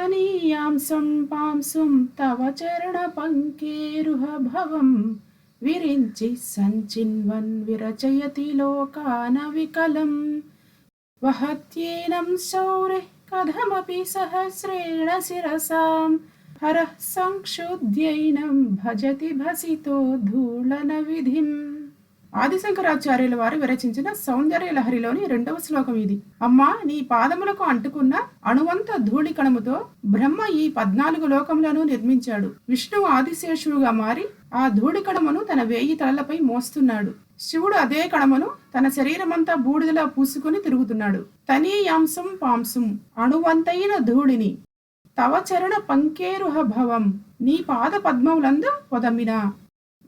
తనీయాంసం పాంసుం తవ చరణ పంకేరుహ భవం విరించి సంచిన్వన్ విరచయతి లోకాన వికలం వహత్యేనం శౌరే కథమపి సహస్రేణ శిరసాం హరః సంక్షుద్ధ్యైనం భజతి భసితో ధూళన విధిం. ఆదిశంకరాచార్యుల వారు విరచించిన సౌందర్య లహరిలోని 2వ శ్లోకం ఇది. అమ్మా, నీ పాదములకు అంటుకున్న అణువంత ధూళి కణముతో బ్రహ్మ ఈ 14 లోకములను నిర్మించాడు. విష్ణువు ఆదిశేషువుగా మారి ఆ ధూళి కణమును తన 1000 తలలపై మోస్తున్నాడు. శివుడు అదే కణమును తన శరీరమంతా బూడిదలా పూసుకుని తిరుగుతున్నాడు. తనీయాంసం పాంసుం, అణువంతైన ధూళిని, తవ చరణ పంకేరుహ భవం, నీ పాద పద్మములందు పొదమిన,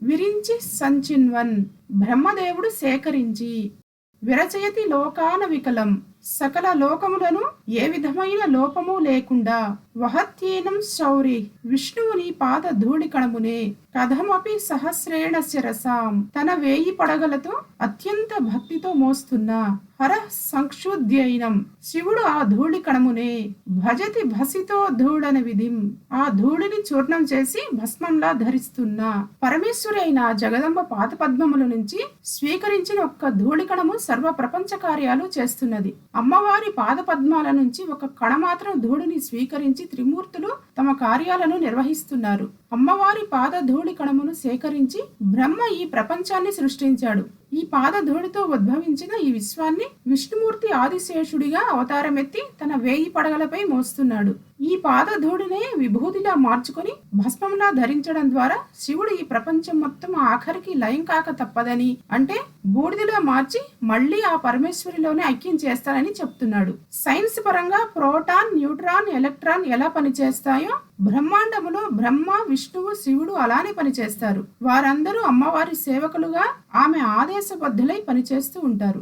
విరించి సంచిన్వన్, బ్రహ్మదేవుడు సేకరించి, విరచయతి లోకాన వికలం, సకల లోకములను ఏ విధమైన లోపము లేకుండా, వహత్యేనం శౌరి, విష్ణువు నీ పాద ధూళి కణమునే, కథమపి సహస్రేణ శిరసాం, తన 1000 పడగలతో అత్యంత భక్తితో మోస్తున్న, హరః సంక్షుద్ధ్యైనం, శివుడు ఆ ధూళి కణమునే, భజతి భసితో ధూళన విధిం, ఆ ధూళిని చూర్ణం చేసి భస్మంలా ధరిస్తున్న పరమేశ్వరి అయిన జగదంబ పాద పద్మముల నుంచి స్వీకరించిన ఒక్క ధూళి కణము సర్వ ప్రపంచ కార్యాలు చేస్తున్నది. అమ్మవారి పాద పద్మాల నుంచి ఒక కణ మాత్రం ధూళిని స్వీకరించి త్రిమూర్తులు తమ కార్యాలను నిర్వహిస్తున్నారు. అమ్మవారి పాద ధూళి కణమును సేకరించి బ్రహ్మ ఈ ప్రపంచాన్ని సృష్టించాడు. ఈ పాద ధూళితో ఉద్భవించిన ఈ విశ్వాన్ని విష్ణుమూర్తి ఆదిశేషుడిగా అవతారమెత్తి తన 1000 పడగలపై మోస్తున్నాడు. ఈ పాద ధూళినే విభూతిలా మార్చుకొని భస్మంలా ధరించడం ద్వారా శివుడు ఈ ప్రపంచం మొత్తం ఆఖరికి లయం కాక తప్పదని, అంటే బూడిదలా మార్చి మళ్లీ ఆ పరమేశ్వరిలోనే ఐక్యం చేస్తానని చెప్తున్నాడు. సైన్స్ పరంగా ప్రోటాన్, న్యూట్రాన్, ఎలక్ట్రాన్ ఎలా పనిచేస్తాయో బ్రహ్మాండములో బ్రహ్మ, విష్ణువు, శివుడు అలానే పనిచేస్తారు. వారందరూ అమ్మవారి సేవకులుగా ఆమె ఆదేశబద్ధులై పనిచేస్తూ ఉంటారు.